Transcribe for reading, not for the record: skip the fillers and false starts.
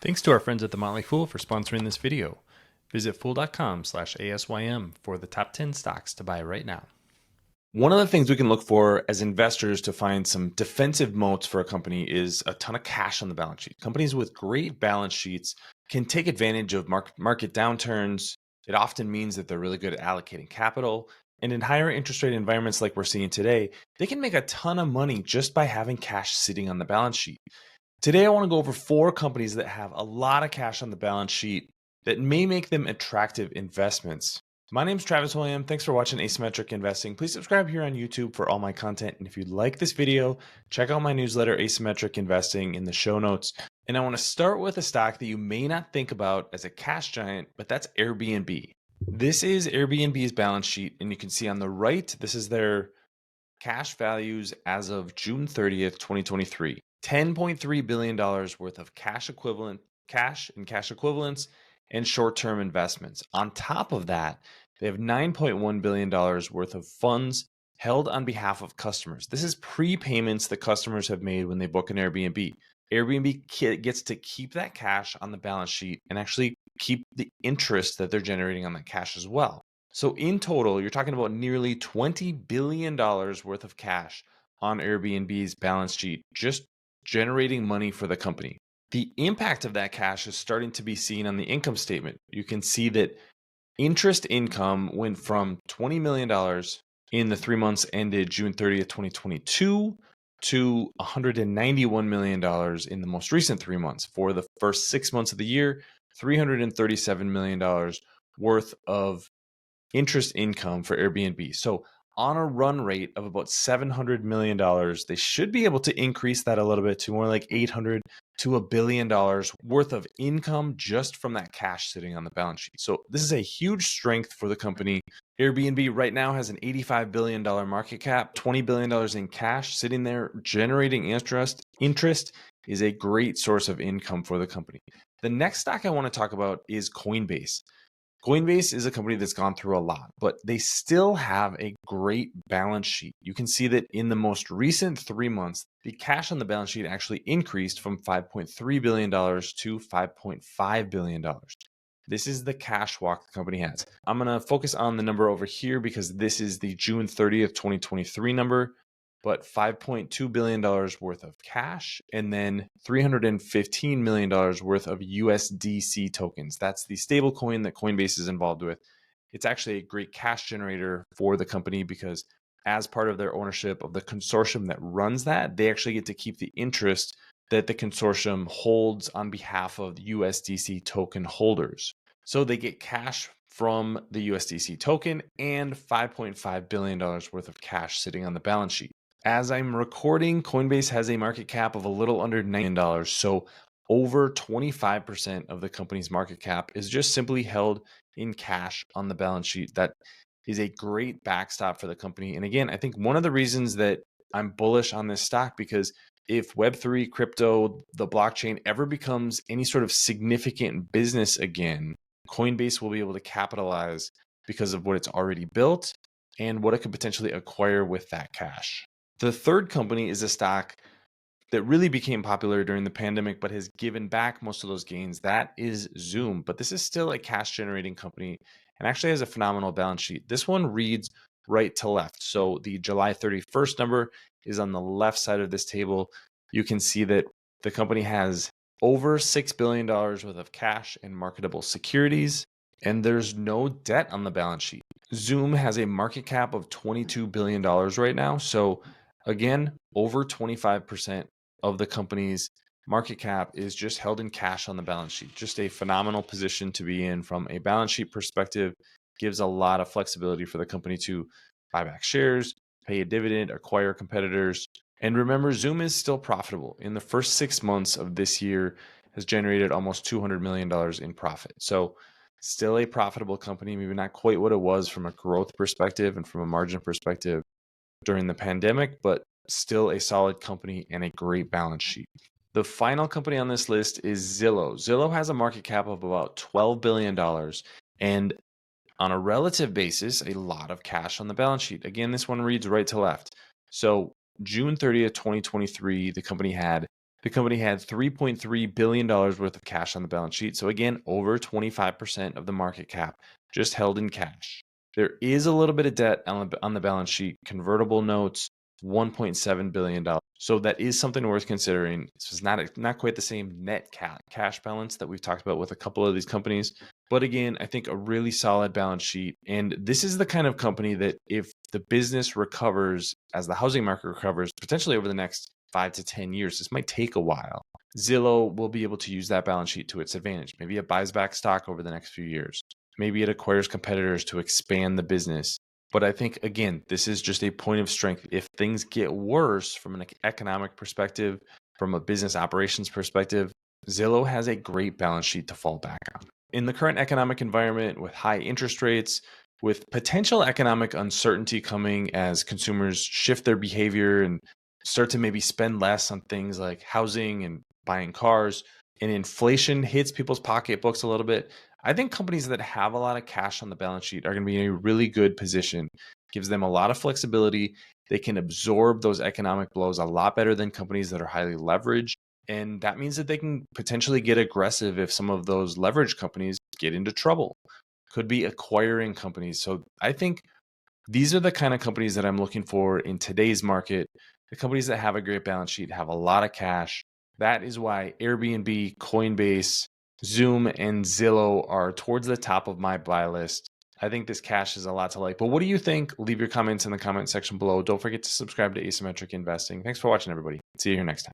Thanks to our friends at The Motley Fool for sponsoring this video. Visit fool.com/ASYM for the top 10 stocks to buy right now. One of the things we can look for as investors to find some defensive moats for a company is a ton of cash on the balance sheet. Companies with great balance sheets can take advantage of market downturns. It often means that they're really good at allocating capital. And in higher interest rate environments like we're seeing today, they can make a ton of money just by having cash sitting on the balance sheet. Today, I want to go over 4 companies that have a lot of cash on the balance sheet that may make them attractive investments. My name is Travis William. Thanks for watching Asymmetric Investing. Please subscribe here on YouTube for all my content. And if you like this video, check out my newsletter, Asymmetric Investing, in the show notes. And I want to start with a stock that you may not think about as a cash giant, but that's Airbnb. This is Airbnb's balance sheet. And you can see on the right, this is their cash values as of June 30th, 2023. $10.3 billion worth of cash and cash equivalents and short-term investments. On top of that, they have $9.1 billion worth of funds held on behalf of customers. This is prepayments that customers have made when they book an Airbnb. Airbnb gets to keep that cash on the balance sheet and actually keep the interest that they're generating on that cash as well. So in total, you're talking about nearly $20 billion worth of cash on Airbnb's balance sheet, just generating money for the company. The impact of that cash is starting to be seen on the income statement. You can see that interest income went from $20 million in the 3 months ended June 30th, 2022 to $191 million in the most recent 3 months. For the first 6 months of the year, $337 million worth of interest income for Airbnb. So on a run rate of about $700 million, they should be able to increase that a little bit to more like $800 to $1 billion worth of income just from that cash sitting on the balance sheet. So this is a huge strength for the company. Airbnb right now has an $85 billion market cap, $20 billion in cash sitting there generating interest. Interest is a great source of income for the company. The next stock I want to talk about is Coinbase. Coinbase is a company that's gone through a lot, but they still have a great balance sheet. You can see that in the most recent 3 months, the cash on the balance sheet actually increased from $5.3 billion to $5.5 billion. This is the cash walk the company has. I'm going to focus on the number over here because this is the June 30th, 2023 number, but $5.2 billion worth of cash and then $315 million worth of USDC tokens. That's the stable coin that Coinbase is involved with. It's actually a great cash generator for the company because as part of their ownership of the consortium that runs that, they actually get to keep the interest that the consortium holds on behalf of USDC token holders. So they get cash from the USDC token and $5.5 billion worth of cash sitting on the balance sheet. As I'm recording, Coinbase has a market cap of a little under $9 million. So over 25% of the company's market cap is just simply held in cash on the balance sheet. That is a great backstop for the company. And again, I think one of the reasons that I'm bullish on this stock, because if Web3, crypto, the blockchain ever becomes any sort of significant business again, Coinbase will be able to capitalize because of what it's already built and what it could potentially acquire with that cash. The third company is a stock that really became popular during the pandemic, but has given back most of those gains. That is Zoom, but this is still a cash generating company and actually has a phenomenal balance sheet. This one reads right to left. So the July 31st number is on the left side of this table. You can see that the company has over $6 billion worth of cash and marketable securities, and there's no debt on the balance sheet. Zoom has a market cap of $22 billion right now. So again, over 25% of the company's market cap is just held in cash on the balance sheet. Just a phenomenal position to be in from a balance sheet perspective. Gives a lot of flexibility for the company to buy back shares, pay a dividend, acquire competitors. And remember, Zoom is still profitable. In the first 6 months of this year, has generated almost $200 million in profit. So still a profitable company, maybe not quite what it was from a growth perspective and from a margin perspective during the pandemic, but still a solid company and a great balance sheet. The final company on this list is Zillow. Zillow has a market cap of about $12 billion and on a relative basis, a lot of cash on the balance sheet. Again, this one reads right to left. So June 30th, 2023, the company had The company had $3.3 billion worth of cash on the balance sheet. So again, over 25% of the market cap just held in cash. There is a little bit of debt on the balance sheet, convertible notes, $1.7 billion. So that is something worth considering. It's not quite the same net cash balance that we've talked about with a couple of these companies. But again, I think a really solid balance sheet. And this is the kind of company that if the business recovers as the housing market recovers, potentially over the next 5 to 10 years, this might take a while. Zillow will be able to use that balance sheet to its advantage. Maybe it buys back stock over the next few years. Maybe it acquires competitors to expand the business. But I think, again, this is just a point of strength. If things get worse from an economic perspective, from a business operations perspective, Zillow has a great balance sheet to fall back on. In the current economic environment with high interest rates, with potential economic uncertainty coming as consumers shift their behavior and start to maybe spend less on things like housing and buying cars, and inflation hits people's pocketbooks a little bit, I think companies that have a lot of cash on the balance sheet are going to be in a really good position. Gives them a lot of flexibility. They can absorb those economic blows a lot better than companies that are highly leveraged. And that means that they can potentially get aggressive if some of those leveraged companies get into trouble. Could be acquiring companies. So I think these are the kind of companies that I'm looking for in today's market. The companies that have a great balance sheet, have a lot of cash. That is why Airbnb, Coinbase, Zoom, and Zillow are towards the top of my buy list. I think this cash is a lot to like. But what do you think? Leave your comments in the comment section below. Don't forget to subscribe to Asymmetric Investing. Thanks for watching, everybody. See you here next time.